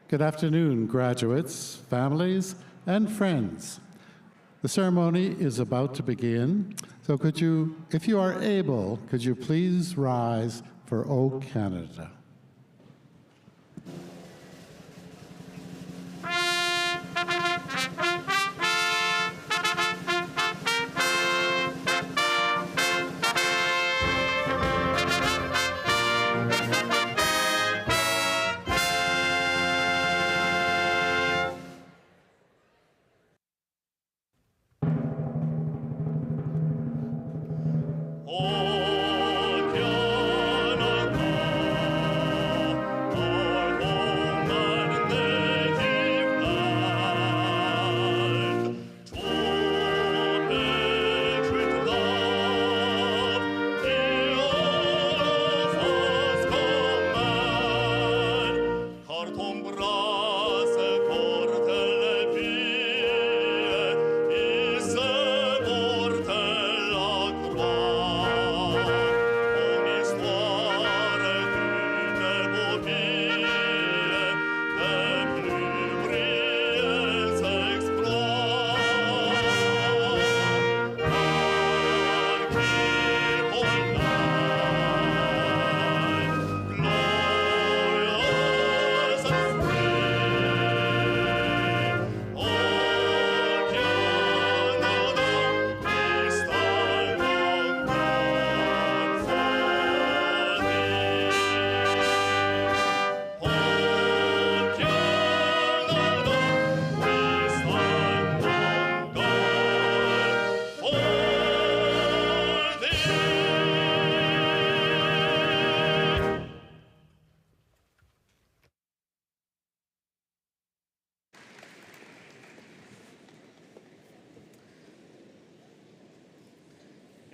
Good afternoon, graduates, families, and friends. The ceremony is about to begin, so could you, if you are able, could you please rise for O Canada?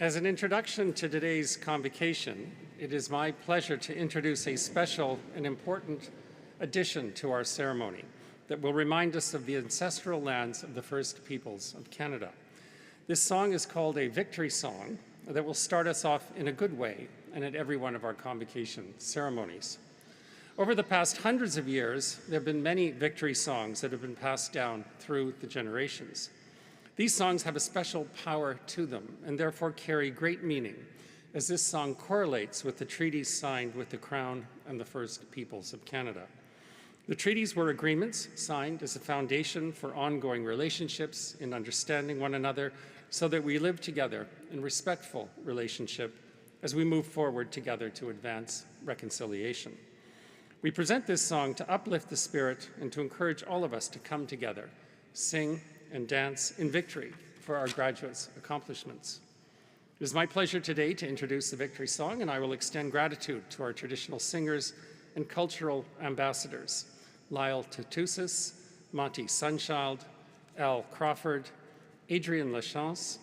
As an introduction to today's convocation, it is my pleasure to introduce a special and important addition to our ceremony that will remind us of the ancestral lands of the First Peoples of Canada. This song is called a victory song that will start us off in a good way and at every one of our convocation ceremonies. Over the past hundreds of years, there have been many victory songs that have been passed down through the generations. These songs have a special power to them and therefore carry great meaning, as this song correlates with the treaties signed with the Crown and the First Peoples of Canada. The treaties were agreements signed as a foundation for ongoing relationships in understanding one another so that we live together in respectful relationship as we move forward together to advance reconciliation. We present this song to uplift the spirit and to encourage all of us to come together, sing, and dance in victory for our graduates' accomplishments. It is my pleasure today to introduce the victory song, and I will extend gratitude to our traditional singers and cultural ambassadors, Lyle Tatusis, Monty Sunchild, Al Crawford, Adrian Lachance,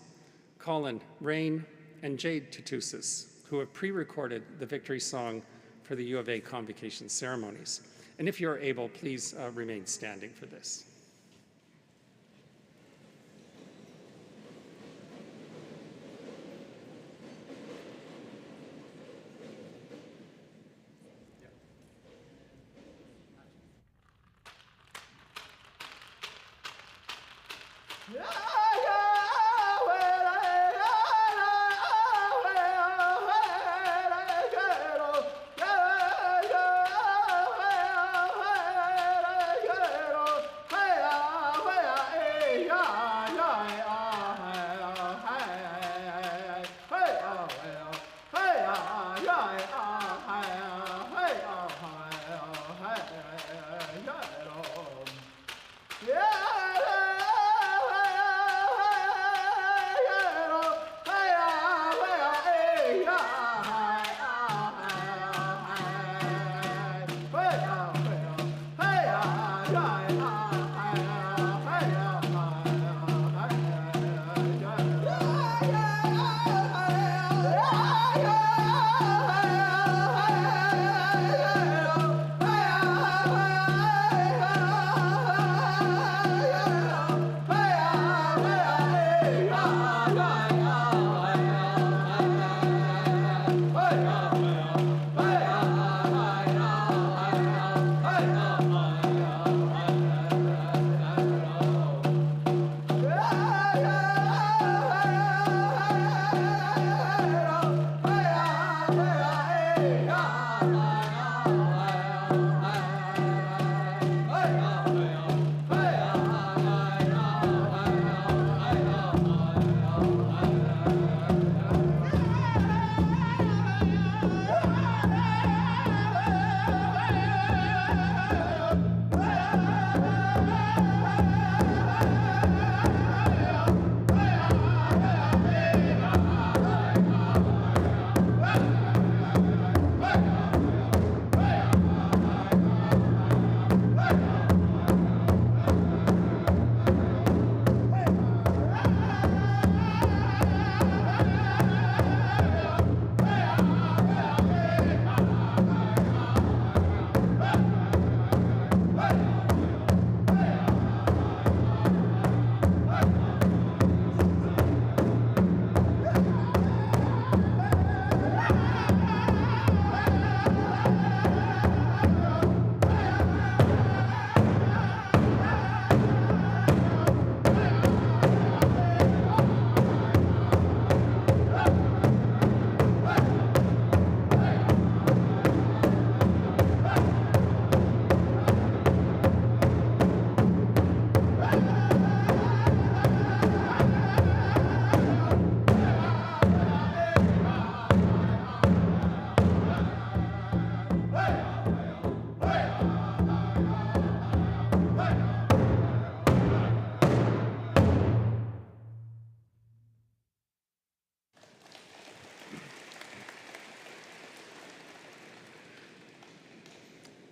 Colin Rain, and Jade Tatusis, who have pre-recorded the victory song for the U of A convocation ceremonies. And if you're able, please remain standing for this.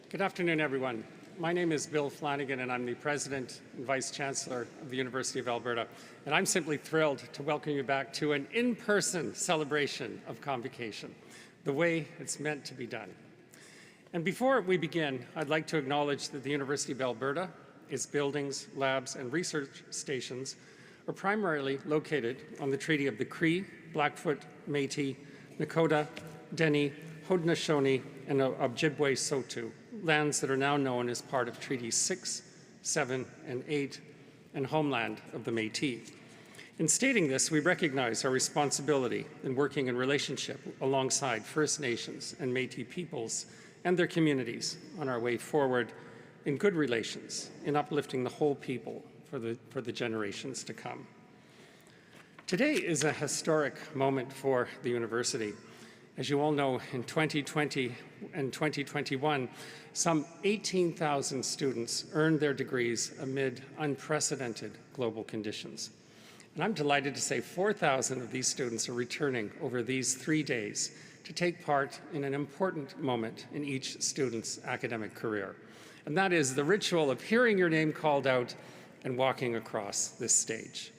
Good afternoon, everyone. My name is Bill Flanagan, and I'm the President and Vice Chancellor of the University of Alberta. And I'm simply thrilled to welcome you back to an in-person celebration of convocation, the way it's meant to be done. And before we begin, I'd like to acknowledge that the University of Alberta, its buildings, labs, and research stations are primarily located on the Treaty of the Cree, Blackfoot, Métis, Nakota, Dene, Haudenosaunee, and Ojibwe-Saulteaux, lands that are now known as part of Treaties 6, 7, and 8, and homeland of the Métis. In stating this, we recognize our responsibility in working in relationship alongside First Nations and Métis peoples and their communities on our way forward in good relations, in uplifting the whole people for the generations to come. Today is a historic moment for the university. As you all know, in 2020 and 2021, some 18,000 students earned their degrees amid unprecedented global conditions. And I'm delighted to say 4,000 of these students are returning over these 3 days to take part in an important moment in each student's academic career. And that is the ritual of hearing your name called out and walking across this stage.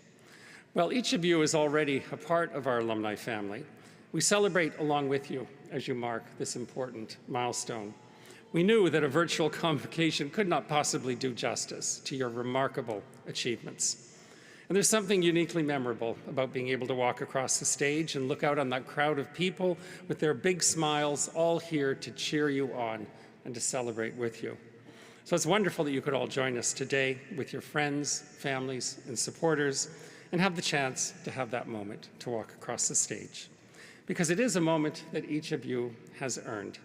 Well, each of you is already a part of our alumni family. We celebrate along with you as you mark this important milestone. We knew that a virtual convocation could not possibly do justice to your remarkable achievements. And there's something uniquely memorable about being able to walk across the stage and look out on that crowd of people with their big smiles, all here to cheer you on and to celebrate with you. So it's wonderful that you could all join us today with your friends, families, and supporters and have the chance to have that moment to walk across the stage. Because it is a moment that each of you has earned.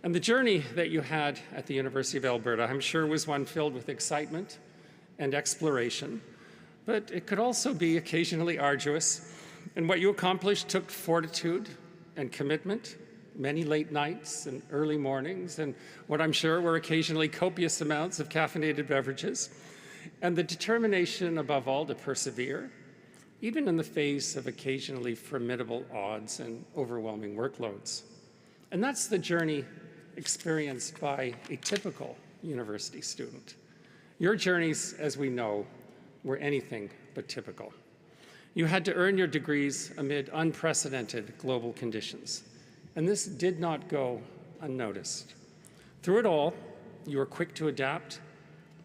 And the journey that you had at the University of Alberta, I'm sure, was one filled with excitement and exploration, but it could also be occasionally arduous. And what you accomplished took fortitude and commitment, many late nights and early mornings, and what I'm sure were occasionally copious amounts of caffeinated beverages, and the determination above all to persevere, even in the face of occasionally formidable odds and overwhelming workloads. And that's the journey experienced by a typical university student. Your journeys, as we know, were anything but typical. You had to earn your degrees amid unprecedented global conditions, and this did not go unnoticed. Through it all, you were quick to adapt,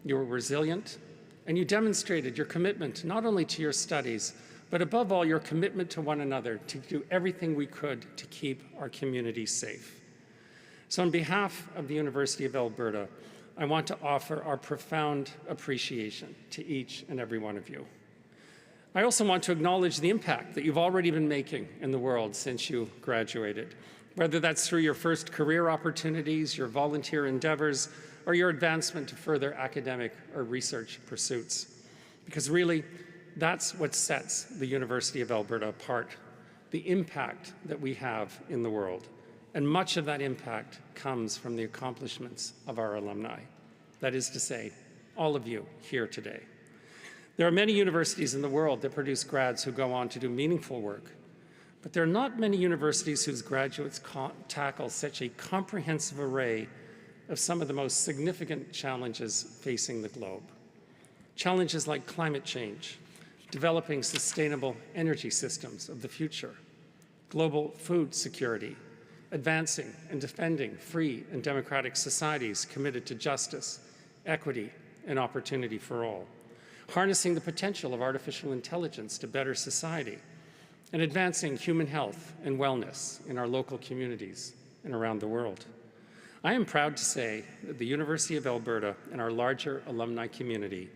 you were resilient, and you demonstrated your commitment not only to your studies, but above all, your commitment to one another to do everything we could to keep our community safe. So on behalf of the University of Alberta, I want to offer our profound appreciation to each and every one of you. I also want to acknowledge the impact that you've already been making in the world since you graduated, whether that's through your first career opportunities, your volunteer endeavors, or your advancement to further academic or research pursuits. Because really, that's what sets the University of Alberta apart, the impact that we have in the world. And much of that impact comes from the accomplishments of our alumni. That is to say, all of you here today. There are many universities in the world that produce grads who go on to do meaningful work, but there are not many universities whose graduates tackle such a comprehensive array of some of the most significant challenges facing the globe. Challenges like climate change, developing sustainable energy systems of the future, global food security, advancing and defending free and democratic societies committed to justice, equity, and opportunity for all, harnessing the potential of artificial intelligence to better society, and advancing human health and wellness in our local communities and around the world. I am proud to say that the University of Alberta and our larger alumni community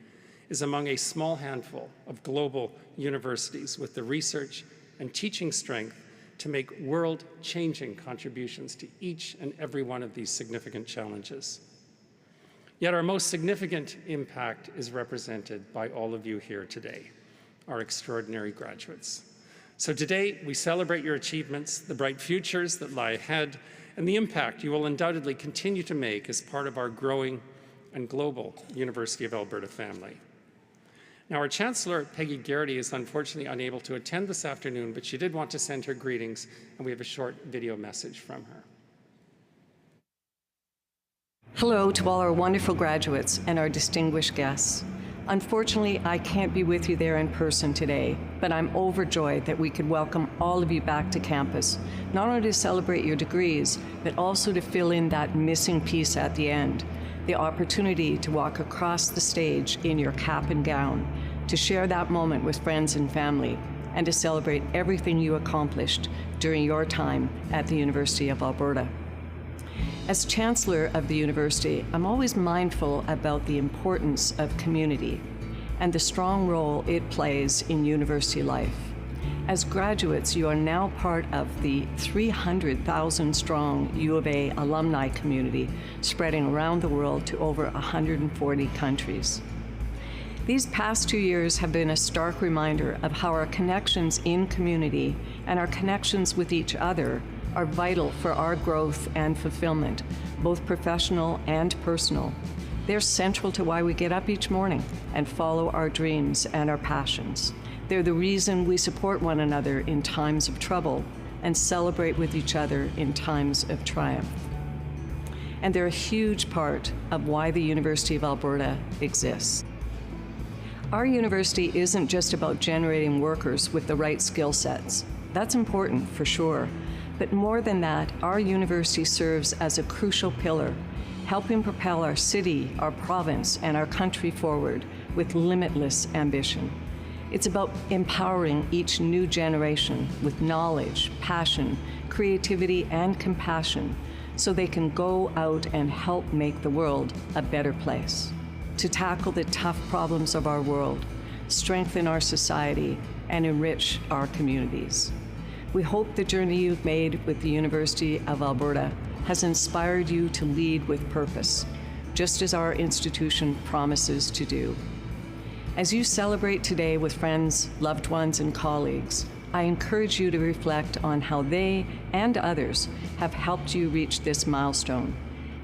is among a small handful of global universities with the research and teaching strength to make world-changing contributions to each and every one of these significant challenges. Yet our most significant impact is represented by all of you here today, our extraordinary graduates. So today, we celebrate your achievements, the bright futures that lie ahead, and the impact you will undoubtedly continue to make as part of our growing and global University of Alberta family. Now, our Chancellor, Peggy Garrity, is unfortunately unable to attend this afternoon, but she did want to send her greetings, and we have a short video message from her. Hello to all our wonderful graduates and our distinguished guests. Unfortunately, I can't be with you there in person today, but I'm overjoyed that we could welcome all of you back to campus, not only to celebrate your degrees, but also to fill in that missing piece at the end, the opportunity to walk across the stage in your cap and gown, to share that moment with friends and family, and to celebrate everything you accomplished during your time at the University of Alberta. As Chancellor of the University, I'm always mindful about the importance of community and the strong role it plays in university life. As graduates, you are now part of the 300,000 strong U of A alumni community spreading around the world to over 140 countries. These past 2 years have been a stark reminder of how our connections in community and our connections with each other are vital for our growth and fulfillment, both professional and personal. They're central to why we get up each morning and follow our dreams and our passions. They're the reason we support one another in times of trouble and celebrate with each other in times of triumph. And they're a huge part of why the University of Alberta exists. Our university isn't just about generating workers with the right skill sets. That's important, for sure. But more than that, our university serves as a crucial pillar, helping propel our city, our province, and our country forward with limitless ambition. It's about empowering each new generation with knowledge, passion, creativity, and compassion so they can go out and help make the world a better place, to tackle the tough problems of our world, strengthen our society, and enrich our communities. We hope the journey you've made with the University of Alberta has inspired you to lead with purpose, just as our institution promises to do. As you celebrate today with friends, loved ones, and colleagues, I encourage you to reflect on how they and others have helped you reach this milestone,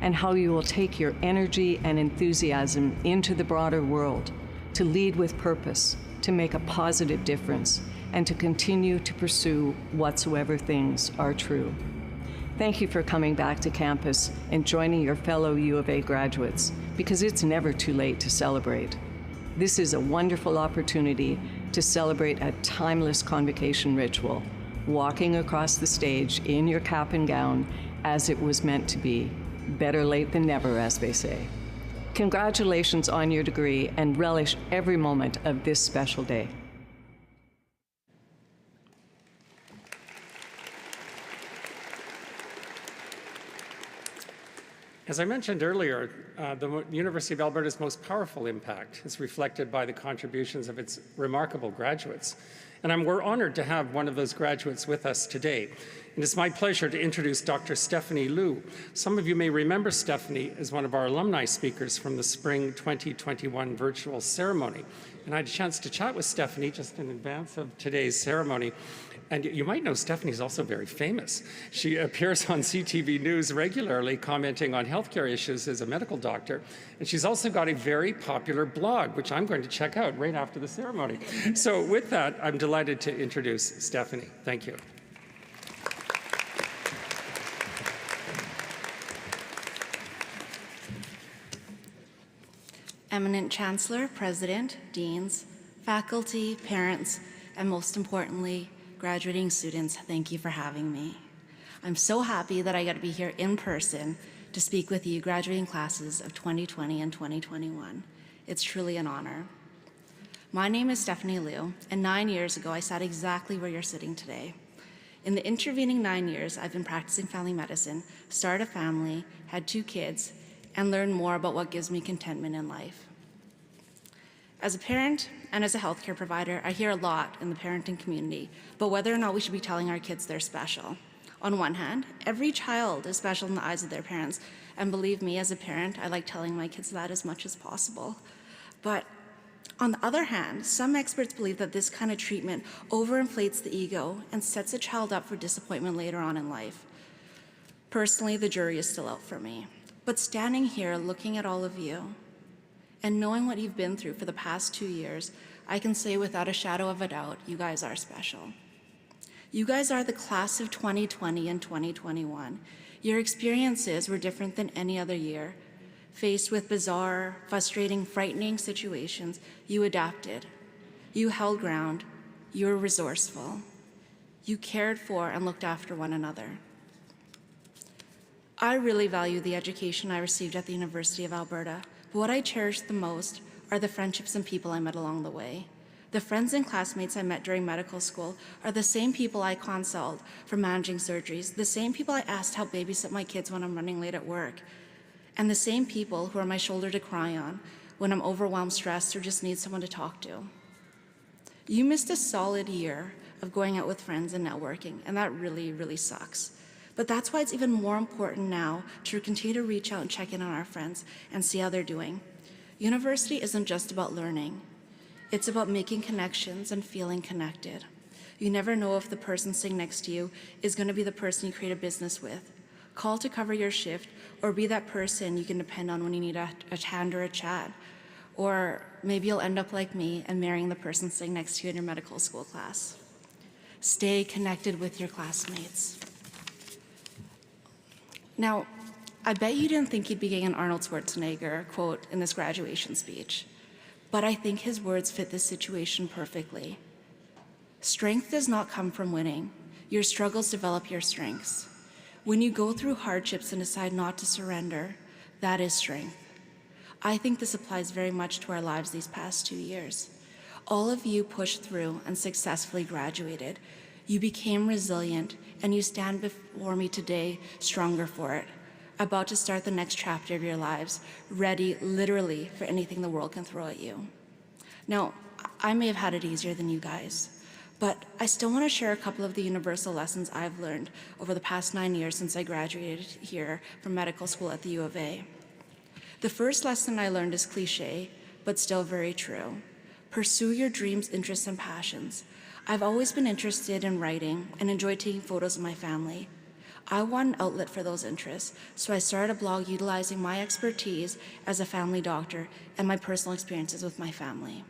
and how you will take your energy and enthusiasm into the broader world to lead with purpose, to make a positive difference, and to continue to pursue whatsoever things are true. Thank you for coming back to campus and joining your fellow U of A graduates, because it's never too late to celebrate. This is a wonderful opportunity to celebrate a timeless convocation ritual, walking across the stage in your cap and gown as it was meant to be. Better late than never, as they say. Congratulations on your degree, and relish every moment of this special day. As I mentioned earlier, the University of Alberta's most powerful impact is reflected by the contributions of its remarkable graduates. And we're honored to have one of those graduates with us today. And it's my pleasure to introduce Dr. Stephanie Liu. Some of you may remember Stephanie as one of our alumni speakers from the spring 2021 virtual ceremony. And I had a chance to chat with Stephanie just in advance of today's ceremony. And you might know Stephanie's also very famous. She appears on CTV News regularly, commenting on healthcare issues as a medical doctor. And she's also got a very popular blog, which I'm going to check out right after the ceremony. So with that, I'm delighted to introduce Stephanie. Thank you. Eminent Chancellor, President, Deans, faculty, parents, and most importantly, graduating students, thank you for having me. I'm so happy that I got to be here in person to speak with you graduating classes of 2020 and 2021. It's truly an honor. My name is Stephanie Liu, and 9 years ago, I sat exactly where you're sitting today. In the intervening 9 years, I've been practicing family medicine, started a family, had 2 kids, and learned more about what gives me contentment in life. As a parent and as a healthcare provider, I hear a lot in the parenting community about whether or not we should be telling our kids they're special. On one hand, every child is special in the eyes of their parents, and believe me, as a parent, I like telling my kids that as much as possible. But on the other hand, some experts believe that this kind of treatment overinflates the ego and sets a child up for disappointment later on in life. Personally, the jury is still out for me. But standing here looking at all of you, and knowing what you've been through for the past 2 years, I can say without a shadow of a doubt, you guys are special. You guys are the class of 2020 and 2021. Your experiences were different than any other year, Faced with bizarre, frustrating, frightening situations, you adapted. You held ground. You were resourceful. You cared for and looked after one another. I really value the education I received at the University of Alberta, but what I cherish the most are the friendships and people I met along the way. The friends and classmates I met during medical school are the same people I consulted for managing surgeries, the same people I asked to help babysit my kids when I'm running late at work, and the same people who are my shoulder to cry on when I'm overwhelmed, stressed, or just need someone to talk to. You missed a solid year of going out with friends and networking, and that really, really sucks. But that's why it's even more important now to continue to reach out and check in on our friends and see how they're doing. University isn't just about learning. It's about making connections and feeling connected. You never know if the person sitting next to you is going to be the person you create a business with. Call to cover your shift, or be that person you can depend on when you need a hand or a chat. Or maybe you'll end up like me and marrying the person sitting next to you in your medical school class. Stay connected with your classmates. Now, I bet you didn't think you'd be getting an Arnold Schwarzenegger quote in this graduation speech, but I think his words fit this situation perfectly. Strength does not come from winning. Your struggles develop your strengths. When you go through hardships and decide not to surrender, that is strength. I think this applies very much to our lives these past 2 years. All of you pushed through and successfully graduated. You became resilient, and you stand before me today stronger for it, about to start the next chapter of your lives, ready literally for anything the world can throw at you. Now, I may have had it easier than you guys, but I still want to share a couple of the universal lessons I've learned over the past 9 years since I graduated here from medical school at the U of A. The first lesson I learned is cliche, but still very true. Pursue your dreams, interests, and passions. I've always been interested in writing and enjoyed taking photos of my family. I want an outlet for those interests, so I started a blog utilizing my expertise as a family doctor and my personal experiences with my family.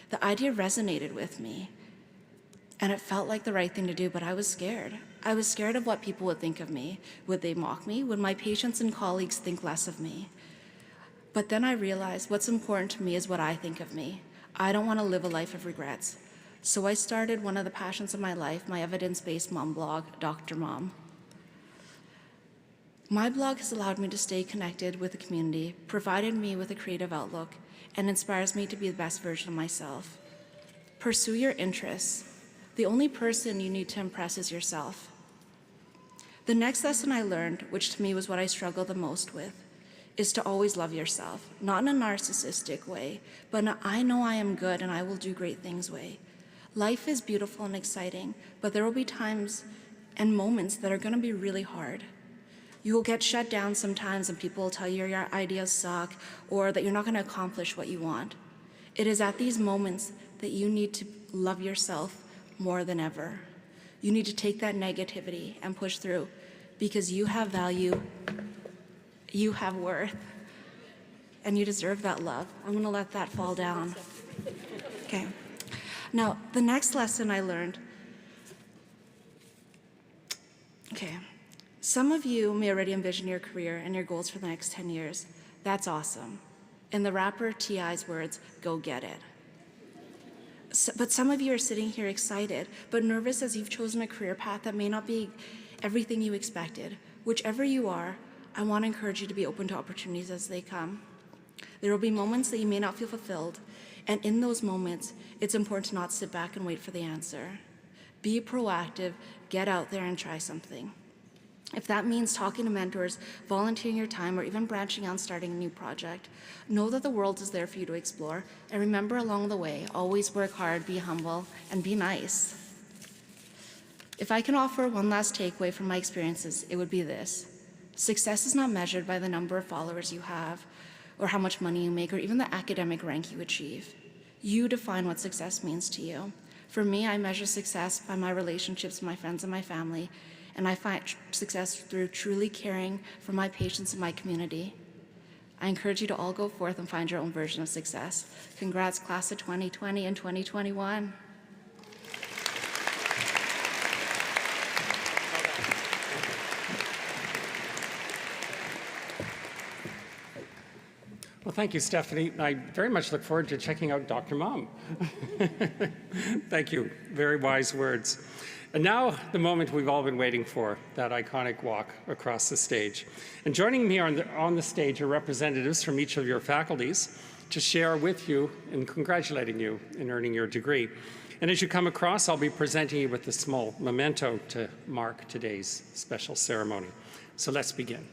The idea resonated with me, and it felt like the right thing to do, but I was scared. I was scared of what people would think of me. Would they mock me? Would my patients and colleagues think less of me? But then I realized what's important to me is what I think of me. I don't want to live a life of regrets. So I started one of the passions of my life, my evidence-based mom blog, Dr. Mom. My blog has allowed me to stay connected with the community, provided me with a creative outlook, and inspires me to be the best version of myself. Pursue your interests. The only person you need to impress is yourself. The next lesson I learned, which to me was what I struggled the most with, is to always love yourself, not in a narcissistic way, but in a I know I am good and I will do great things way. Life is beautiful and exciting, but there will be times and moments that are going to be really hard. You will get shut down sometimes and people will tell you your ideas suck or that you're not going to accomplish what you want. It is at these moments that you need to love yourself more than ever. You need to take that negativity and push through because you have value, you have worth, and you deserve that love. I'm going to let that fall down. Okay. Now, the next lesson I learned, some of you may already envision your career and your goals for the next 10 years. That's awesome. In the rapper T.I.'s words, go get it. But some of you are sitting here excited, but nervous as you've chosen a career path that may not be everything you expected. Whichever you are, I want to encourage you to be open to opportunities as they come. There will be moments that you may not feel fulfilled, and in those moments, it's important to not sit back and wait for the answer. Be proactive, get out there and try something. If that means talking to mentors, volunteering your time, or even branching out and starting a new project, know that the world is there for you to explore, and remember along the way, always work hard, be humble, and be nice. If I can offer one last takeaway from my experiences, it would be this. Success is not measured by the number of followers you have, or how much money you make, or even the academic rank you achieve. You define what success means to you. For me, I measure success by my relationships with my friends and my family, and I find success through truly caring for my patients and my community. I encourage you to all go forth and find your own version of success. Congrats, class of 2020 and 2021. Well, thank you, Stephanie. I very much look forward to checking out Dr. Mom. Thank you. Very wise words. And now, the moment we've all been waiting for, that iconic walk across the stage. And joining me on the stage are representatives from each of your faculties to share with you and congratulating you in earning your degree. And as you come across, I'll be presenting you with a small memento to mark today's special ceremony. So let's begin.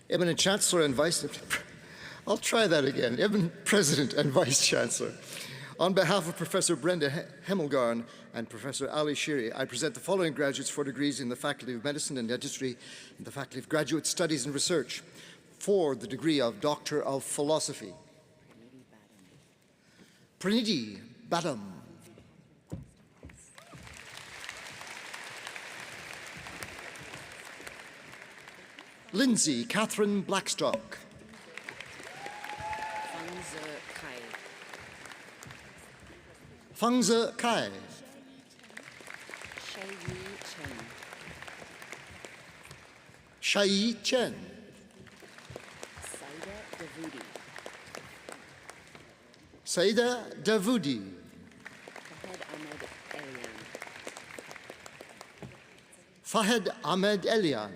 Eminent Chancellor and Vice, I'll try that again. Eminent President and Vice Chancellor, on behalf of Professor Brenda Hemmelgarn and Professor Ali Shiri, I present the following graduates for degrees in the Faculty of Medicine and Dentistry and the Faculty of Graduate Studies and Research for the degree of Doctor of Philosophy. Pranidhi Badam. Lindsay Catherine Blackstock. Fangze Kai. Shai Chen. Saida Davoudi. Fahed Ahmed Elian.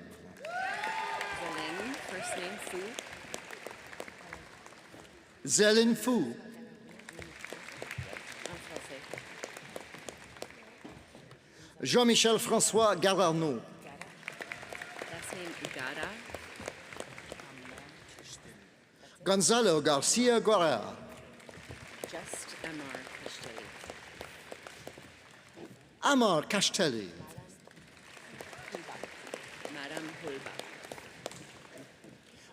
First name Fu. Zélin Fu. Jean-Michel François Galarno. Last name Ugara. Gonzalo Garcia Guerra. Just Amar Castelli. Amar Castelli. Madam Hulba.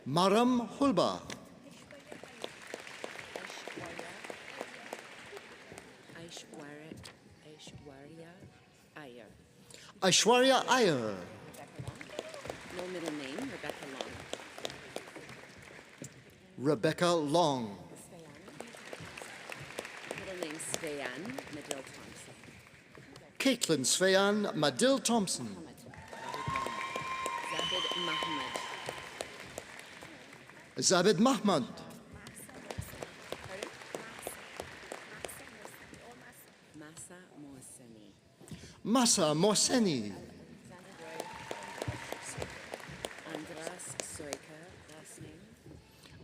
Maram Hulba. Aishwarya Iyer. Aishwarya Iyer. No middle name, Rebecca Long. Rebecca Long. Middle name Sveyan Medill Thompson. Caitlin Sveyan Madill Thompson. Zabid Mahmoud. Zabid Mahmoud. Masa Mohseni. Masa Mohseni. Andras Soika, last name.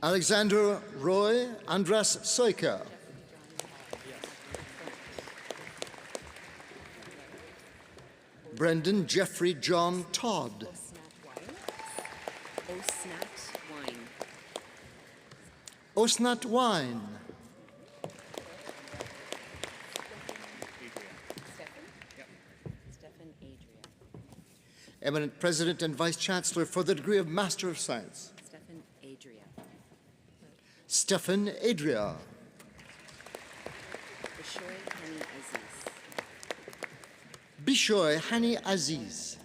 Alexander Roy Andras Soika. Brendan Jeffrey John Todd. Osnat Wine. Osnat Wine. Stephen Adria. Eminent President and Vice Chancellor for the degree of Master of Science. Stephen Adria. Stephen Adria. Bishoy Hani Aziz. Bishoy Hani Aziz.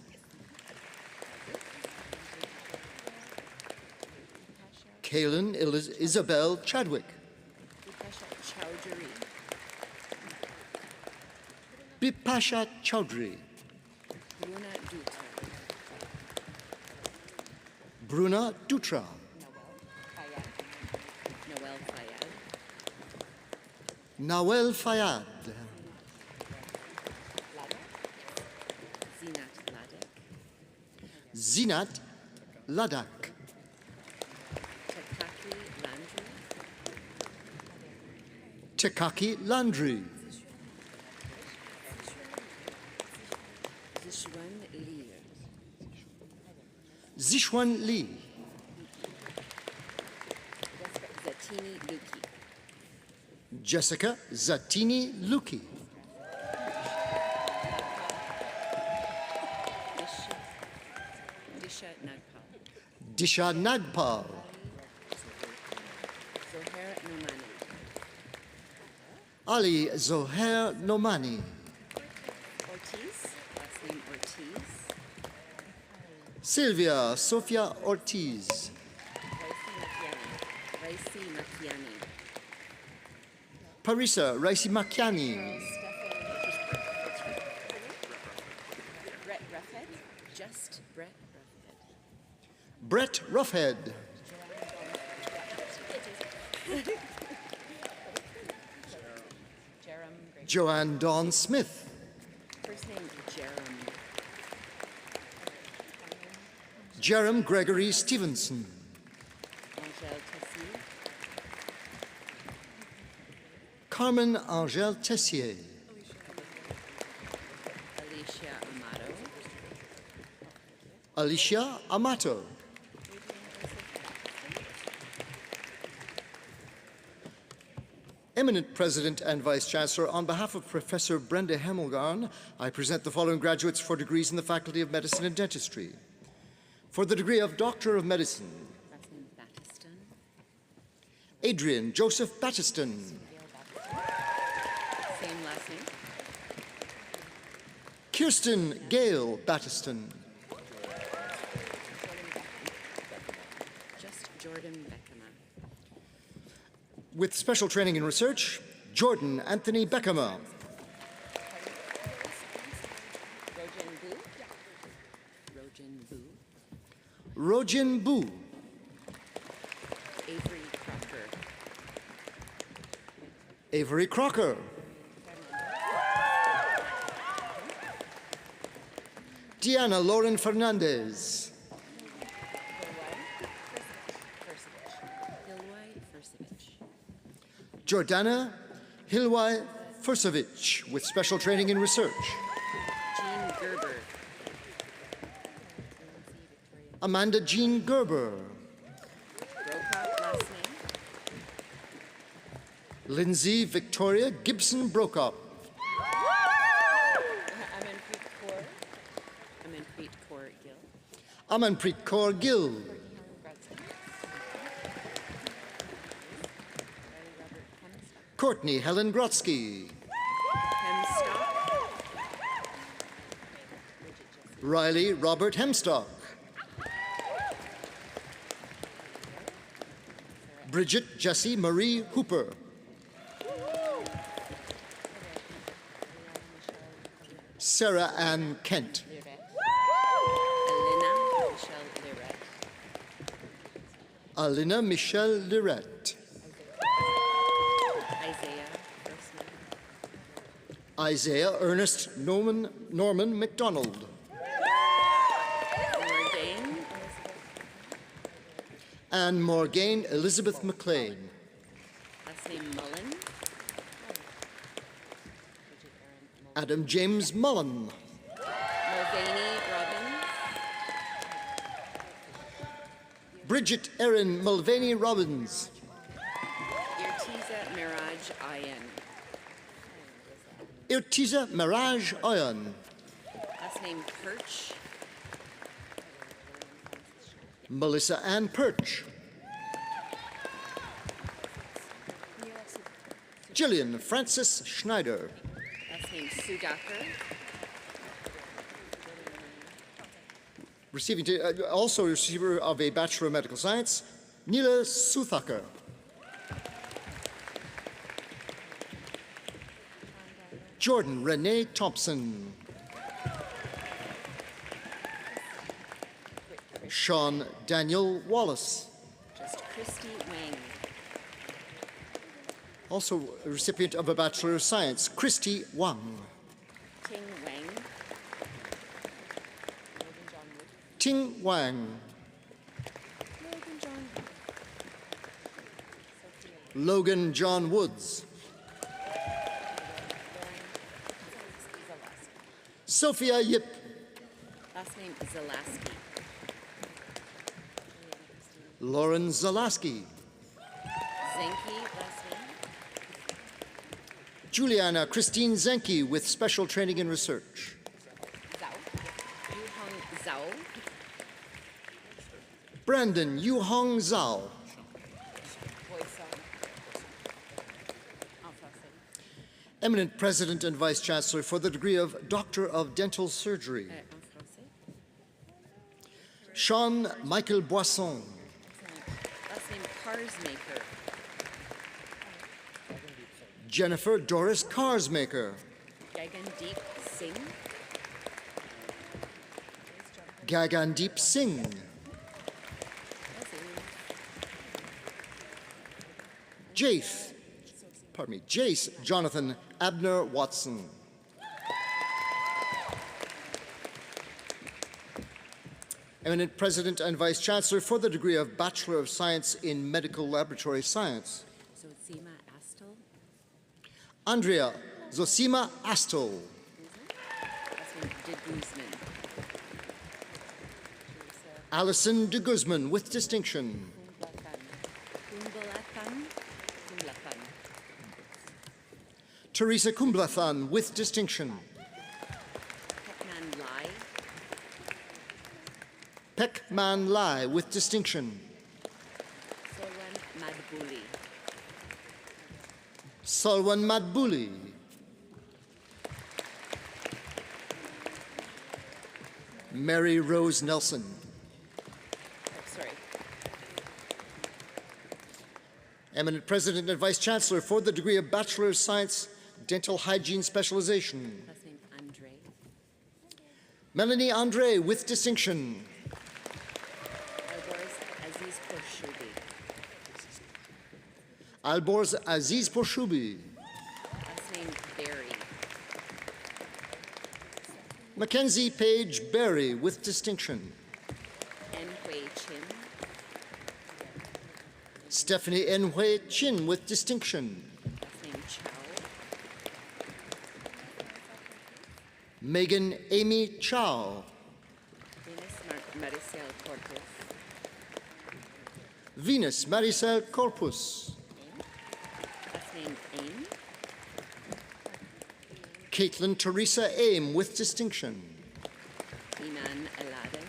Kaylin Isabel Chadwick. Bipasha Chowdhury. Bipasha Chowdhury. Bruna Dutra. Bruna Dutra. Noel Fayad. Nawel Fayad. Zinat Ladek. Zinat Ladak. Tekaki Landry. Tekaki Landry. Zishwan Lee. Zishwan Lee. Zatini Luki. Jessica Zatini Luki. Disha Nagpal. Disha Nagpal. Zohair Nomani. Ali Zohair Nomani. Ortiz. Last name Ortiz. Sylvia Sofia Ortiz. Raisi Makiani. Parisa Raisi Makiani. Brett Ruffhead. Just Brett Ruffhead. Brett Ruffhead. Joanne Dawn Smith. First name Jerem. Jerem Gregory Stevenson. Angel Tessier. Carmen Angel Tessier. Alicia Amato. Alicia Amato. Eminent President and Vice Chancellor, on behalf of Professor Brenda Hemmelgarn, I present the following graduates for degrees in the Faculty of Medicine and Dentistry. For the degree of Doctor of Medicine, Last name Battiston. Adrian Joseph Battiston. Same last name. Kirsten Gale Battiston. Just Jordan Beckema. With special training in research, Jordan Anthony Beckema. Rojan Boo. Rojan Boo. Rojin Bu. Avery Crocker. Avery Crocker. Diana Lauren Fernandez. Hilwai Fursevich. Jordana Hilwai Fursevich, with special training in research. Jean Gerber. Amanda Jean Gerber. Brokaw last name. Lindsay Victoria Gibson Brokop. Amanpreet Kaur. Amanpreet Kaur Gill. Amanpreet Kaur Gill. Courtney Helen Grotsky. Hemstock. Riley Robert Hemstock. Bridget Jessie Marie Hooper. Sarah Ann Kent. Elena Michelle Alina Michelle Lirette. Lirette. Isaiah Grossman. Isaiah Ernest Norman McDonald. Morgaine. And Morgaine Elizabeth McLean. Last name Mullen. Adam James Mullen. Mulvaney Robbins. Bridget Erin Mulvaney Robbins. Irtiza Mirage Ayan. Irtiza Mirage Oyan. Last name Perch. Melissa Ann Perch. Gillian Frances Schneider. Last name Sudaker. Also receiver of a Bachelor of Medical Science, Neela Suthaker. Jordan Renee Thompson. Sean Daniel Wallace. Just Christy Wang. Also a recipient of a Bachelor of Science, Christy Wang. Ting Wang. Ting Wang. Logan John Woods. Sophia Yip. Last name Zalaski. Lauren Zalaski. Zenke, last name. Juliana Christine Zenke with special training in research. Zhao. Yuhong Zhao. Brandon Yuhong Zhao. Boisson. En français. Eminent President and Vice Chancellor for the degree of Doctor of Dental Surgery. En français. Sean Michael Boisson. Last name Carsmaker. Jennifer Doris Carsmaker. Gagandeep Singh. Gagandeep Singh. Jace Jonathan Abner Watson. Eminent President and Vice Chancellor for the degree of Bachelor of Science in Medical Laboratory Science. Zosima Astle. Andrea Zosima Astol. Last name De Guzman. Alison de Guzman with distinction. Kumblathan. Teresa Kumblathan with distinction. Pekman Lai. Pekman Lai with distinction. Solwan Madbuli. Salwan Madbuli. Mary Rose Nelson. Sorry. Eminent President and Vice Chancellor for the degree of Bachelor of Science, Dental Hygiene Specialization. Last name Andre. Melanie Andre with distinction. Alborz Aziz Porshubi. Alborz Aziz Porshubi. Last name Berry. Mackenzie Page Berry with distinction. En Hui Chin. Stephanie Enhui Chin with distinction. Last name Chow. Megan Amy Chow. Maricel Corpus. Venus Maricel Corpus. Last name Aim. Caitlin Teresa Aim with distinction. Iman Aladdin.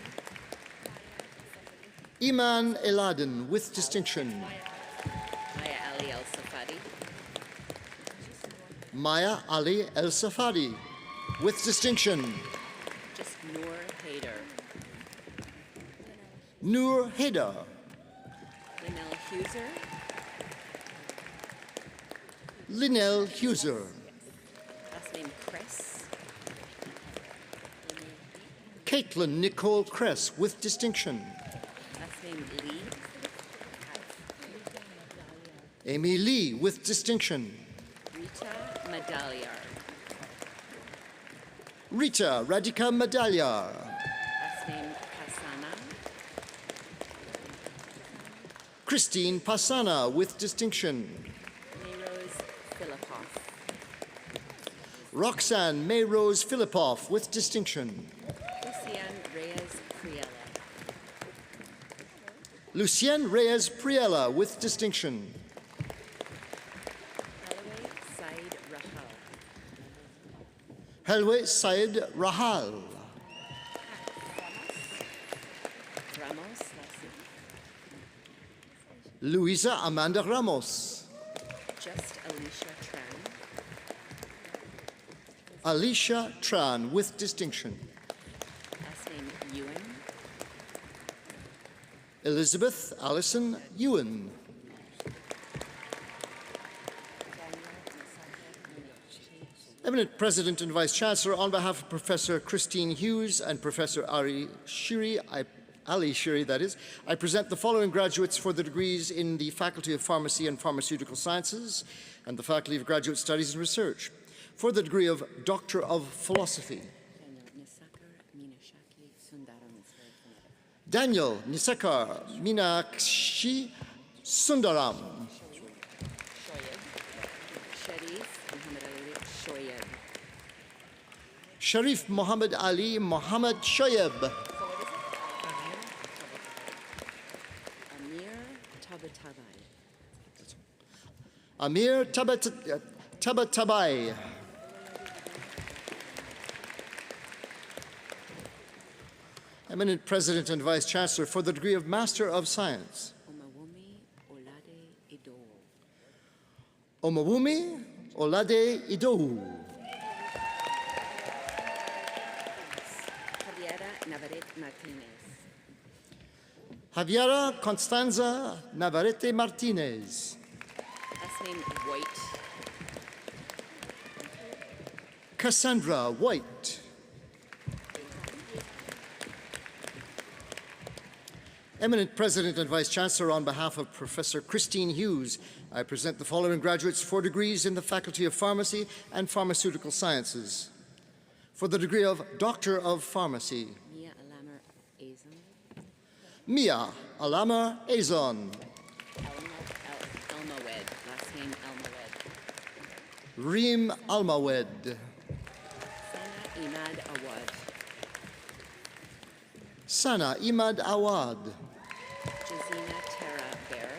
Iman Eladen with distinction. Maya Ali El Safadi. Maya Ali El Safadi with distinction. Just Noor Haider. Noor Haidar. Linnell Huser. Linnell Huser. Last name Kress. Caitlin Nicole Kress with distinction. Last name Lee. Amy Lee with distinction. Rita Medalliar. Rita Radhika Medalliar. Last name Kasana. Christine Pasana with distinction. Mayrose Filipoff. Roxanne Mayrose Filipoff with distinction. Lucian Reyes Priella. Lucienne Reyes Priella with distinction. Helway Said Helwe Said Rahal. Rahal. Ramos. Last name. Luisa Amanda Ramos. Just Alicia Tran. Alicia Tran with distinction. Last name Ewan. Elizabeth Allison Ewan. Eminent President and Vice Chancellor, on behalf of Professor Christine Hughes and Professor Ali Shiri, I present the following graduates for the degrees in the Faculty of Pharmacy and Pharmaceutical Sciences and the Faculty of Graduate Studies and Research for the degree of Doctor of Philosophy. Daniel Nisakar Minakshi Sundaram. Sharif Muhammad Ali Sharif Muhammad Ali Muhammad Shoyeb. Shoyeb. Amir Tabatabai. Amir Tabatabai. Eminent President and Vice Chancellor for the degree of Master of Science. Omawumi Olade Ido. Omawumi Olade Idowu. Javiera Navarrete Martinez. Javiera Constanza Navarrete Martinez. Last name White. Cassandra White. Eminent President and Vice Chancellor, on behalf of Professor Christine Hughes, I present the following graduates for degrees in the Faculty of Pharmacy and Pharmaceutical Sciences. For the degree of Doctor of Pharmacy, Mia Alamer Azon. Mia Alama Azon. Elmawed. Last name Elmawed. Reem Almawed. Sana Imad Awad. Sana Imad Awad. Jazina Tara Bear.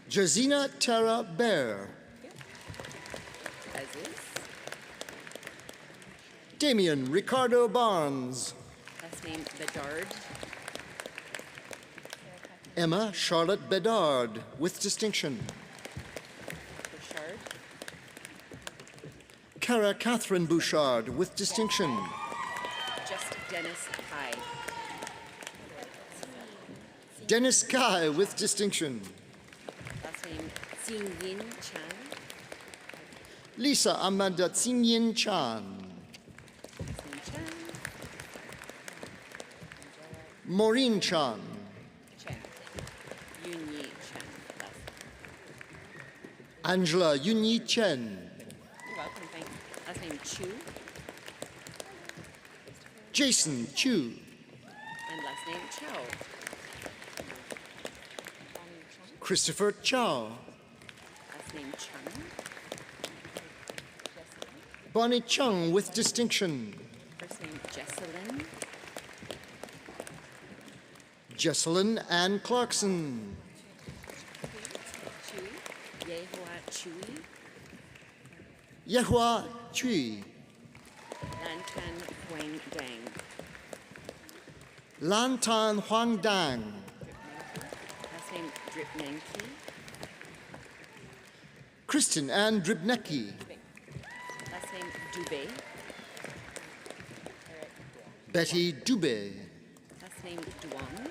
Jazina Tara Bear. Aziz. Damian Ricardo Barnes. Last name Bedard. Emma Charlotte Bedard, with distinction. Bouchard. Cara Catherine Bouchard, with distinction. Just Dennis Kai. Dennis Kai, with distinction. Last name Xing Yin Chan. Lisa Amanda Tsingyin Chan. Last name Chan. Maureen Chan. Chen. Yun Yi Chen. Last Angela Yunyi Chen. You're welcome, thanks. Last name Chu. Jason Chu. And last name Chow. Christopher Chow. Last name Chung. Bonnie Chung, with distinction. First name Jesselyn. Jesselyn Ann Clarkson. Chui. Yehua Chui. Yehua Chui. Lantan Huang Dang. Lantan Huang Dang. Last name Dripnenki. Kristen Ann Dribnecki. Last name Dubé. Betty Dubé. Last name Duong.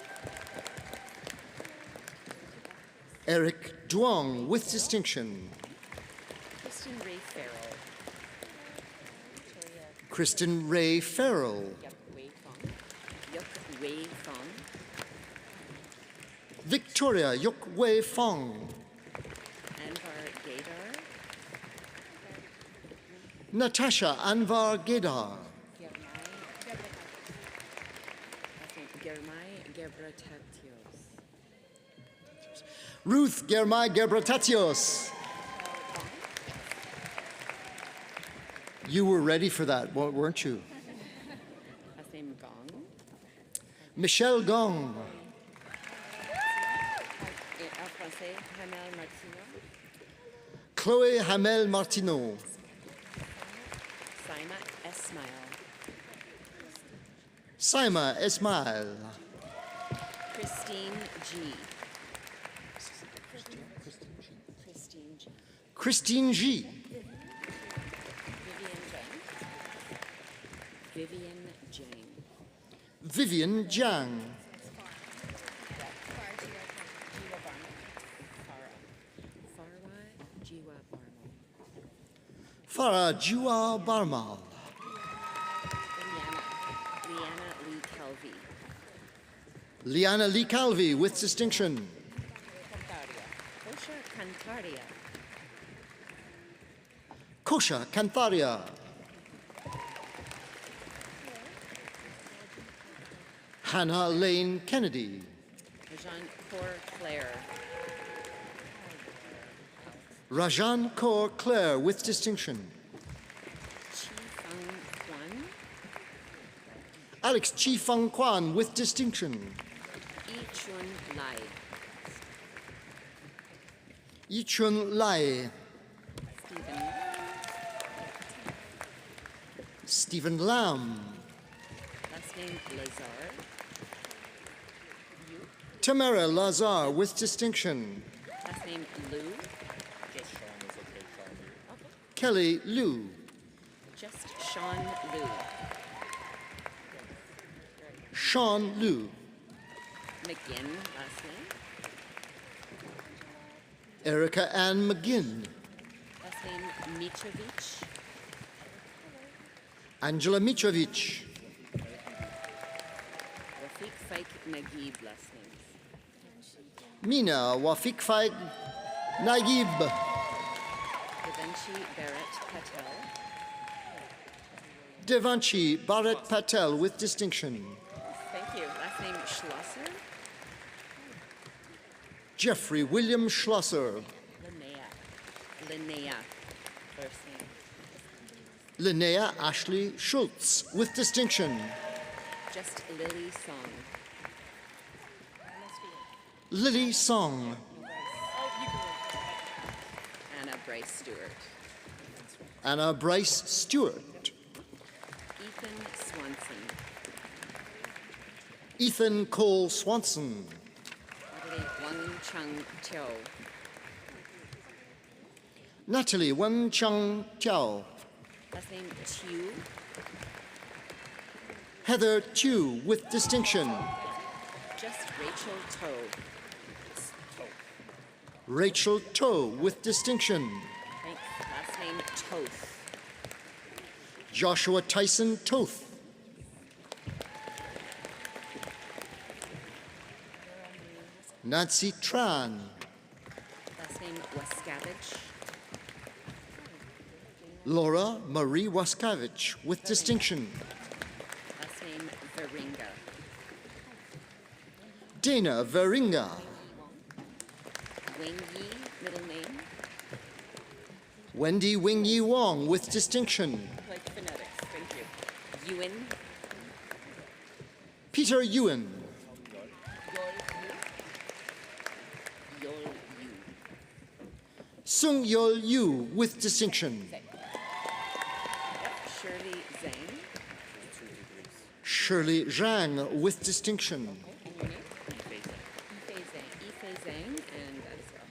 Eric Duong, with distinction. Kristen Ray Farrell. Kristen Ray Farrell. Yuk Wei Fong. Yuk Wei Fong. Victoria Yuk Wei Fong. Anvar Gaydar. Natasha Anvar Gedar. Last name Germay Gebratatios. Ruth Germay Gebratatios. You were ready for that, weren't you? Last name Gong. Michelle Gong. En français, Hamel Martino. Chloe Hamel Martineau. Saima Esmail. Saima Esmail. Christine G. Christine G. Christine G. Vivian Jang. Vivian Jiang. Farwa Jiwa Barmal. Farah Jua Barmal. Liana Lee Calvi. Liana Lee Calvi, with distinction. Osha Cantaria. Kosha Kantharia. Hannah Lane Kennedy. Jean Cor Claire. Rajan Kaur Claire, with distinction. Chi Fang Kwan. Alex Chi Feng Kwan, with distinction. Yi Chun Lai. Yichun Lai. Stephen Lam. Last name Lazar. Tamara Lazar with distinction. Last name Liu. Kelly Liu. Just Sean Liu. Sean Liu. McGinn, last name. Erica Ann McGinn. Last name Mitrovic. Angela Mitrovic. Rafiq Faik Naguib, last names. Mina Wafik Faik Naguib. Devanshi Barrett Patel. Devanshi Bharat Patel with distinction. Thank you. Last name Schlosser. Jeffrey William Schlosser. Linnea. First name. Linnea Ashley Schultz with distinction. Just Lily Song. Lily Song. Anna Bryce Stewart. Anna Bryce Stewart. Ethan Swanson. Ethan Cole Swanson. Natalie Wang Chung Tiao. Natalie Wen Chang Tiao. Last name Chiu. Heather Chu with distinction. Just Rachel Toe. Rachel To with distinction. Thanks. Last name Toth. Joshua Tyson Toth. Nancy Tran. Last name Waskavich. Laura Marie Waskavich with distinction. Last name Varinga. Dana Veringa. Wing Yi, middle name. Wendy Wing Yi Wong with distinction. Like phonetics. Thank you. Ewan. Peter Ewan. Yol Yu. Sung Yol Yu with distinction. Shirley Zhang. Shirley Zhang with distinction. And your name? Ife Zhang, and that is all.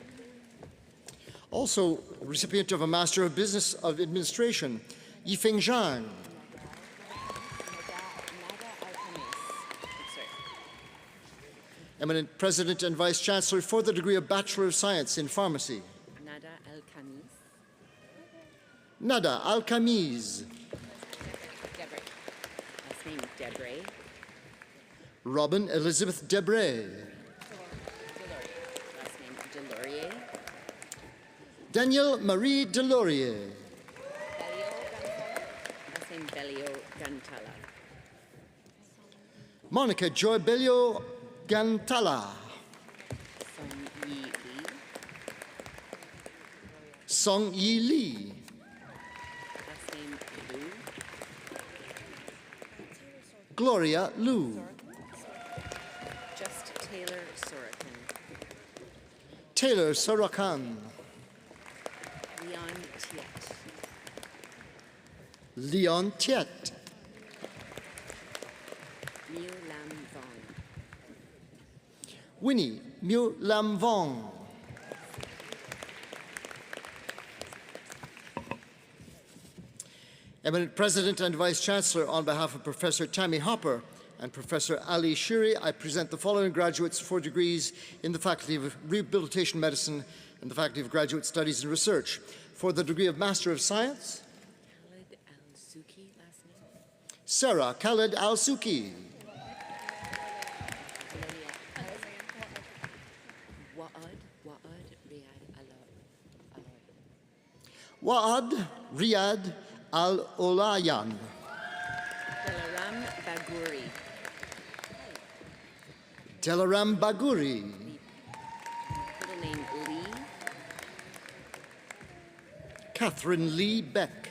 Also, recipient of a Master of Business of Administration, Yifeng Zhang. Nada Alcamis. Sorry. Eminent President and Vice Chancellor for the degree of Bachelor of Science in Pharmacy. Nada Alcamis. Nada Al-Khamiz. Debre. Last name Debre. Robin Elizabeth Debray. Last name Delorier. Danielle Marie Delorier. Last name Belio Gantala. Monica Joy Bello Gantala. Song Yi Lee. Song Yi Lee. Last name Lu. Gloria Liu. Just Taylor Sorokin. Taylor Sorokan. Leon Tiet. Leon Tiet. Miu Lam Vong. Winnie Miu Lam Vong. Eminent President and Vice Chancellor, on behalf of Professor Tammy Hopper and Professor Ali Shiri, I present the following graduates for degrees in the Faculty of Rehabilitation Medicine and the Faculty of Graduate Studies and Research. For the degree of Master of Science, Khalid Al-Suki, last name. Sarah Khaled Al-Suki. Wa'ad Riyad Alad. Wa'ad Riyad Al-Olayan. Delaram Baguri. Delaram Baguri. Middle name Lee. Catherine Lee Beck.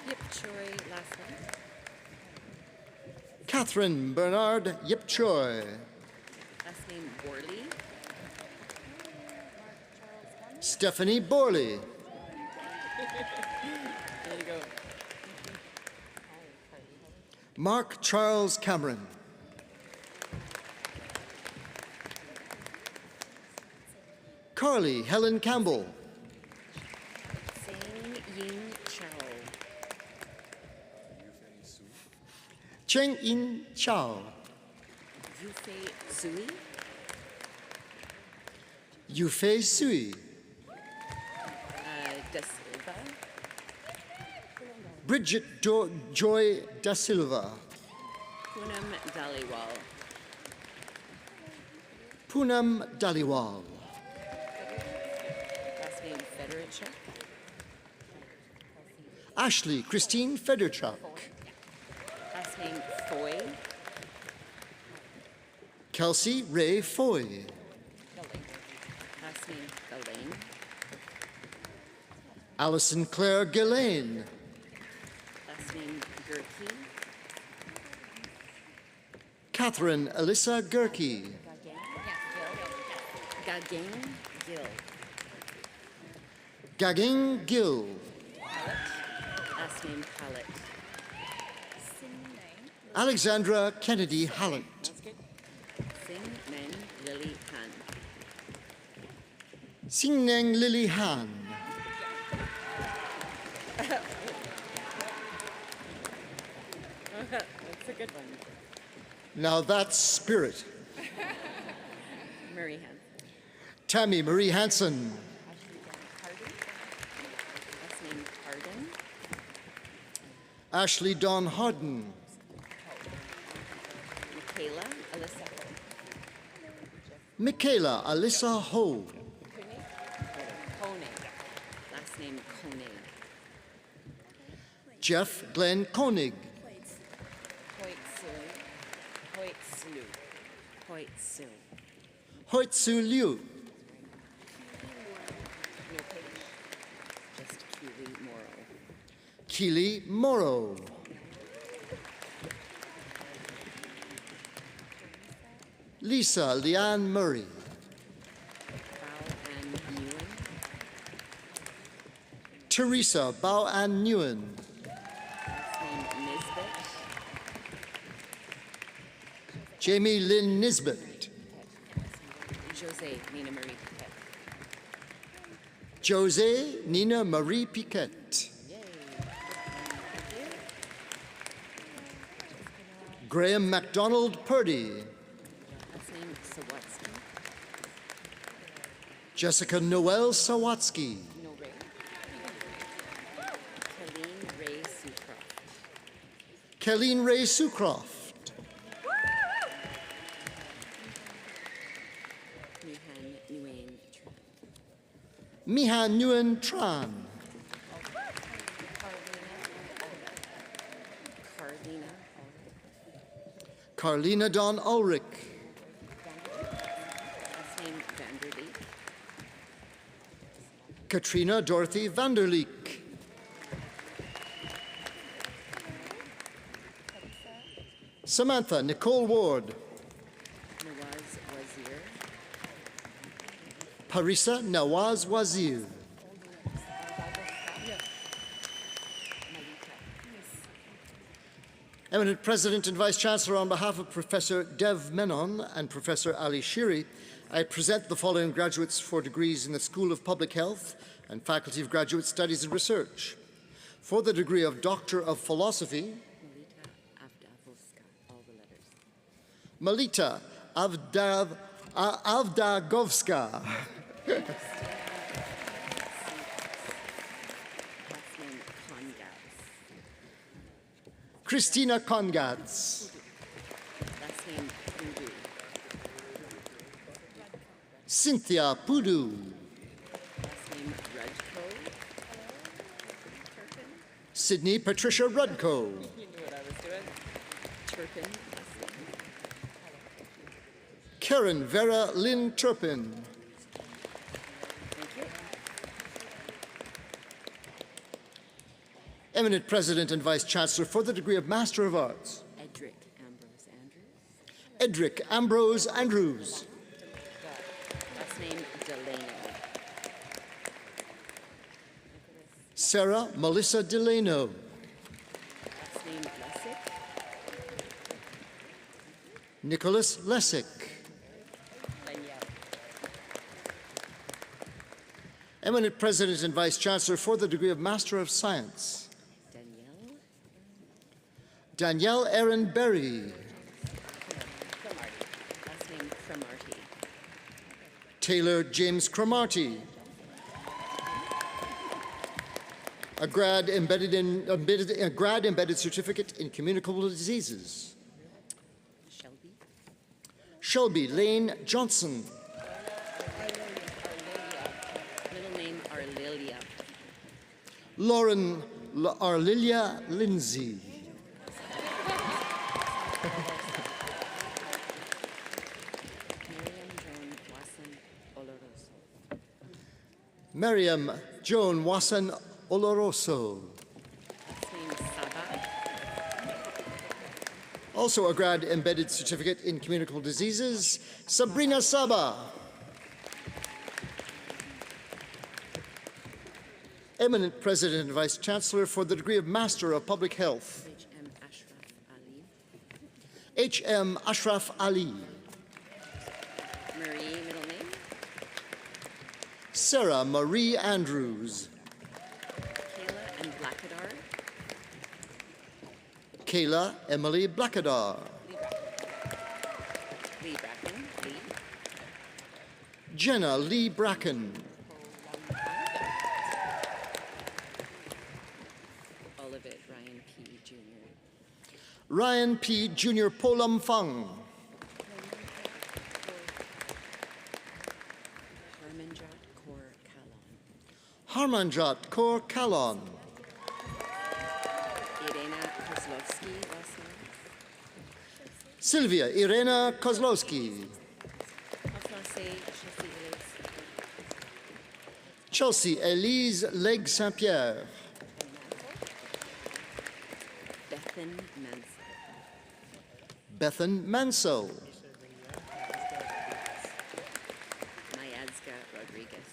Yip Choi, last name. Catherine Bernard Yip Choi. Last name Worley. Stephanie Borley. There you go. Mark Charles Cameron. Carly Helen Campbell. Sang Ying Chao. Cheng In Chao. Yufei Sui. Yufei Sui. Da Silva. Bridget Joy Da Silva. Poonam Dhaliwal. Poonam Dhaliwal. Last name Federichuk. Ashley Christine Federchuk. Last name Foy. Kelsey Ray Foy. Last name Galain. Alison Claire Gillane. Last name Gerke. Catherine Alyssa Gerke. Gagin Gill. Gagin Gill. Last name Hallett. Alexandra Kennedy Hallett. Sing Meng Lily Han. Singneng Lily Han. That's a good one. Now that's spirit. Murray Han. Tammy Marie Hansen. Last name Hardin. Ashley Dawn Harden. Michaela Alyssa. Michaela Alyssa Ho. Kone. Last name Kone. Jeff Glenn Koenig. Hoyt Sue. Hoitsu Liu. No page. Just Keely Morrow. Keely Morrow. Lisa Leanne Murray. Bao Ann Ewan. Teresa Bao Ann Nguyen. Last name Nisbet. Jamie Lynn Nisbet. Jose Nina Marie Piquet. Jose Nina Marie Piquet. Graham MacDonald Purdy. Last name Sawatsky. Jessica Noel Sawatsky. No Ray. Colleen Ray Sucroft. Kelleen Ray Sucroft. Mihan Nguyen Tran. Miha Nguyen Tran. Carlina. Carlina Dawn Ulrich. Last name Vanderleek. Katrina Dorothy Vanderleek. Samantha Nicole Ward. Nawaz Wazir. Parisa Nawaz Wazir. Eminent President and Vice Chancellor, on behalf of Professor Dev Menon and Professor Ali Shiri, I present the following graduates for degrees in the School of Public Health and Faculty of Graduate Studies and Research. For the degree of Doctor of Philosophy, Melita Avdavovska. Melita Avdagovska. Last name Kongatz. Christina Kongatz. Last name Pudu. Cynthia Pudu. Last name Rudko. Sydney Patricia Rudko. You knew what I was doing. Turpin. Last name. Karen Vera Lynn Turpin. Thank you. Eminent President and Vice Chancellor, for the degree of Master of Arts, Edric Ambrose Andrews. Edric Ambrose Andrews. Last name Delaney. Sarah Melissa Delano. Last name Lessig. Nicholas Lessick. Danielle. Eminent President and Vice Chancellor for the degree of Master of Science. Danielle. Danielle Erin Berry. Cromarty. Last name Cromarty. Taylor James Cromarty. A grad embedded certificate in communicable diseases. Shelby. Shelby Lane Johnson. Middle name Arlilia. Lauren Arlilia Lindsay. Miriam Joan Wasson Oloroso. Miriam Joan Wasson Oloroso. Last name Saba. Also a grad embedded certificate in communicable diseases, Sabrina Saba. Eminent President and Vice Chancellor for the degree of Master of Public Health, H.M. Ashraf Ali. H.M. Ashraf Ali. Marie, middle name. Sarah Marie Andrews. Kayla and Blackadar. Kayla Emily Blackadar. Lee Bracken. Lee. Jenna Lee Bracken. Olivet Ryan P. Jr. Ryan P. Jr. Polam Fung. Harmanjot Kaur Kalon. Harmanjot Kaur Kalon. Irena Kozlovsky, last name. Sylvia Irena Kozlowski. En français, Chelsea Elise Leg Saint-Pierre. Bethan Mansell. Bethan Mansell. Mayazga Rodriguez.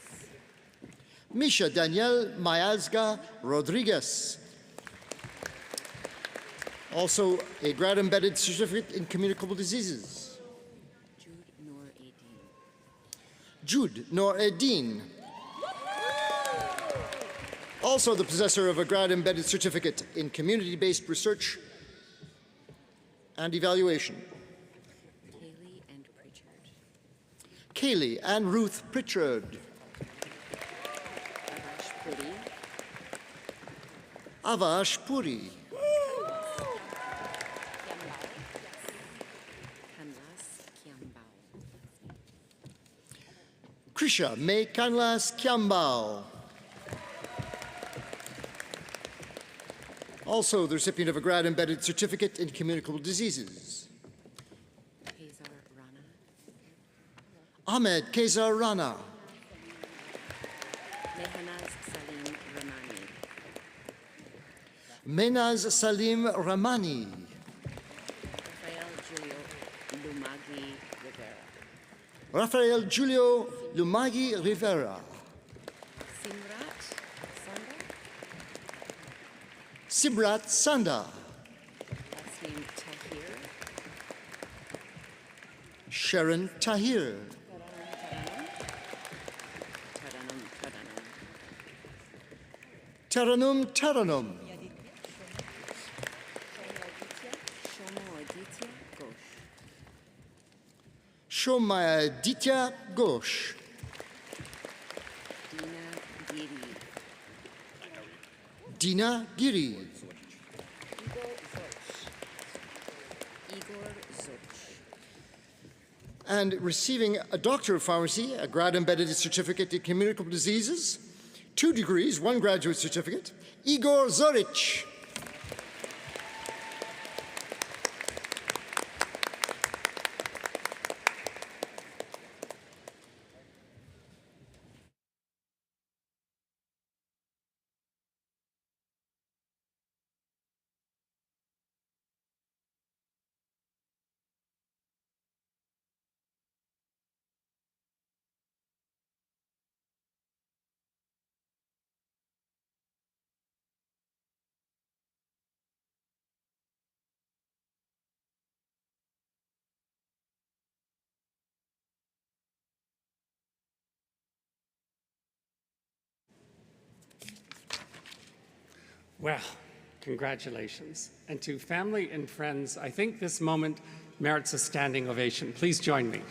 Misha Danielle Mayazga Rodriguez. Also a grad embedded certificate in communicable diseases. Jude Noor Edin. Jude Noor Edin. Also the possessor of a grad embedded certificate in community-based research and evaluation. Kaylee and Pritchard. Kaylee and Ruth Pritchard. Avash Puri. Avash Puri. Kanlas Kiambao. Krisha May Kanlas Kiambao. Also the recipient of a grad embedded certificate in communicable diseases. Kazar Rana. Ahmed Keza Rana. Mehanaz Salim Ramani. Menaz Salim Ramani. Rafael Julio Lumagi Rafael Julio Rivera. Lumagi Rivera. Simrat Sanda. Sibrat Sanda. Last name Tahir. Sharon Tahir. Taranum. Taranum Taranum. Shomo Aditya Ghosh. Shomaya Ditya Ghosh. Dina Giri. Dina Giri. Igor Zoch. And receiving a Doctor of Pharmacy, a grad embedded certificate in communicable diseases, 2 degrees, 1 graduate certificate, Igor Zorich. Well, congratulations. And to family and friends, I think this moment merits a standing ovation. Please join me.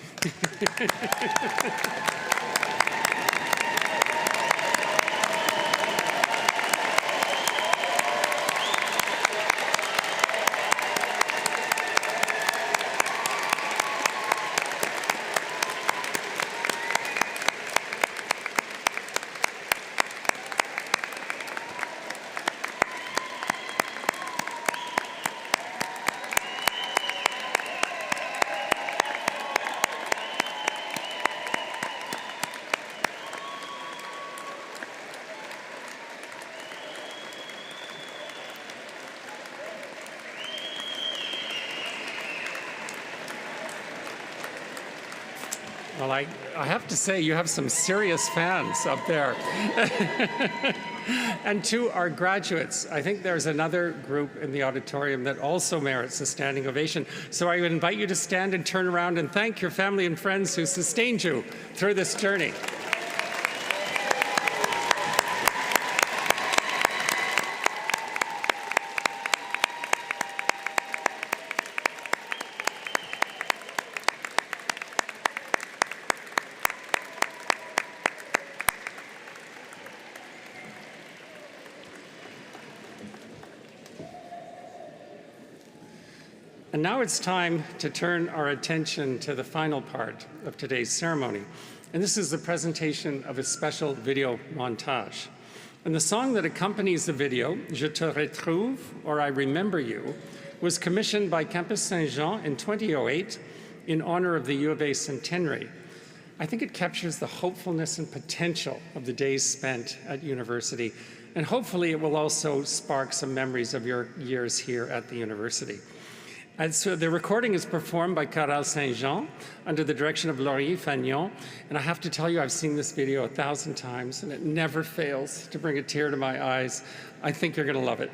Well, I have to say, you have some serious fans up there. And to our graduates, I think there's another group in the auditorium that also merits a standing ovation. So I would invite you to stand and turn around and thank your family and friends who sustained you through this journey. And now it's time to turn our attention to the final part of today's ceremony. And this is the presentation of a special video montage. And the song that accompanies the video, Je te retrouve, or I Remember You, was commissioned by Campus Saint-Jean in 2008 in honor of the U of A centenary. I think it captures the hopefulness and potential of the days spent at university. And hopefully it will also spark some memories of your years here at the university. And so the recording is performed by Chorale Saint-Jean under the direction of Laurier Fagnon. And I have to tell you, I've seen this video 1,000 times, and it never fails to bring a tear to my eyes. I think you're going to love it.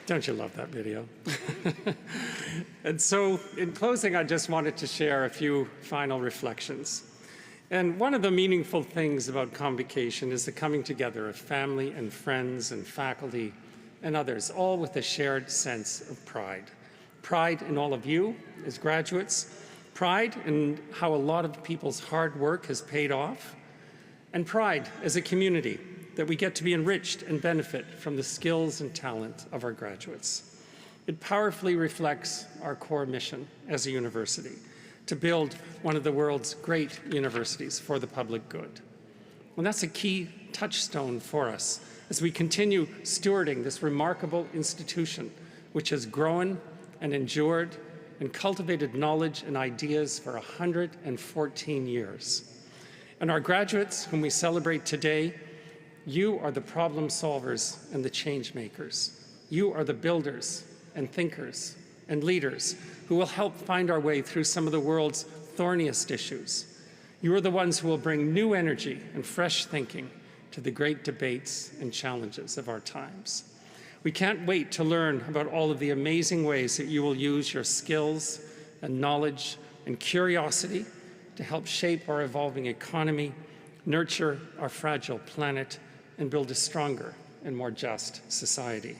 Don't you love that video? And so in closing, I just wanted to share a few final reflections. And one of the meaningful things about convocation is the coming together of family and friends and faculty and others, all with a shared sense of pride. Pride in all of you as graduates, pride in how a lot of people's hard work has paid off, and pride as a community that we get to be enriched and benefit from the skills and talent of our graduates. It powerfully reflects our core mission as a university, to build one of the world's great universities for the public good. And that's a key touchstone for us as we continue stewarding this remarkable institution, which has grown and endured and cultivated knowledge and ideas for 114 years. And our graduates, whom we celebrate today, you are the problem solvers and the change makers. You are the builders and thinkers and leaders who will help find our way through some of the world's thorniest issues. You are the ones who will bring new energy and fresh thinking to the great debates and challenges of our times. We can't wait to learn about all of the amazing ways that you will use your skills and knowledge and curiosity to help shape our evolving economy, nurture our fragile planet, and build a stronger and more just society.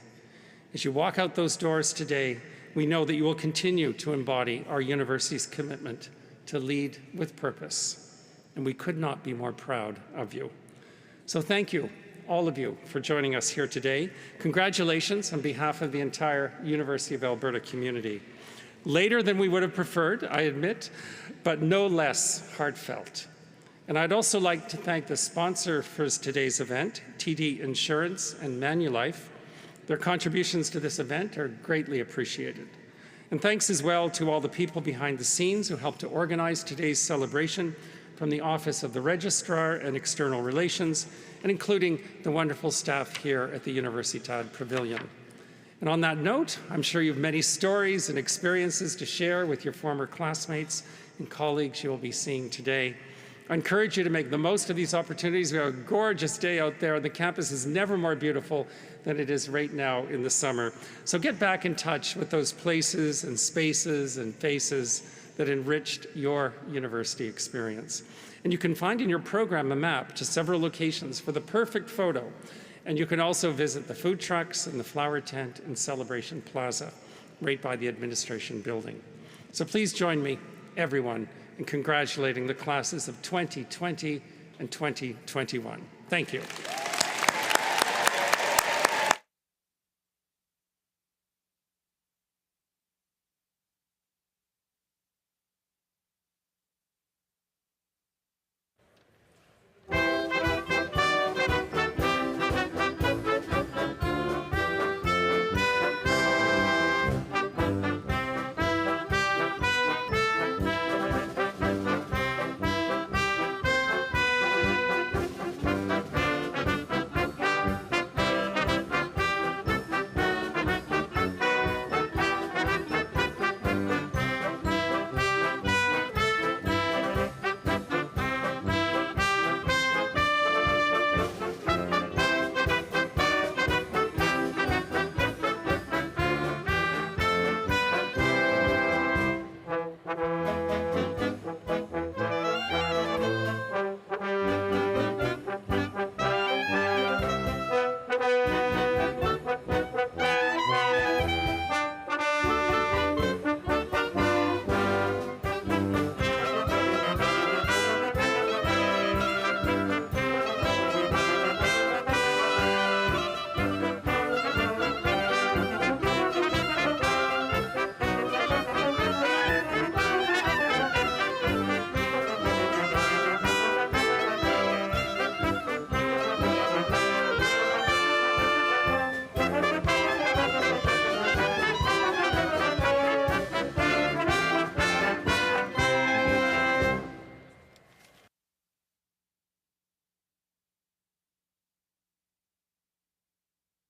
As you walk out those doors today, we know that you will continue to embody our university's commitment to lead with purpose, and we could not be more proud of you. So thank you, all of you, for joining us here today. Congratulations on behalf of the entire University of Alberta community. Later than we would have preferred, I admit, but no less heartfelt. And I'd also like to thank the sponsor for today's event, TD Insurance and Manulife. Their contributions to this event are greatly appreciated. And thanks as well to all the people behind the scenes who helped to organize today's celebration, from the Office of the Registrar and External Relations, and including the wonderful staff here at the Universitad Pavilion. And on that note, I'm sure you have many stories and experiences to share with your former classmates and colleagues you will be seeing today. I encourage you to make the most of these opportunities. We have a gorgeous day out there, and the campus is never more beautiful than it is right now in the summer. So get back in touch with those places and spaces and faces that enriched your university experience. And you can find in your program a map to several locations for the perfect photo. And you can also visit the food trucks and the flower tent in Celebration Plaza, right by the administration building. So please join me, everyone, in congratulating the classes of 2020 and 2021. Thank you.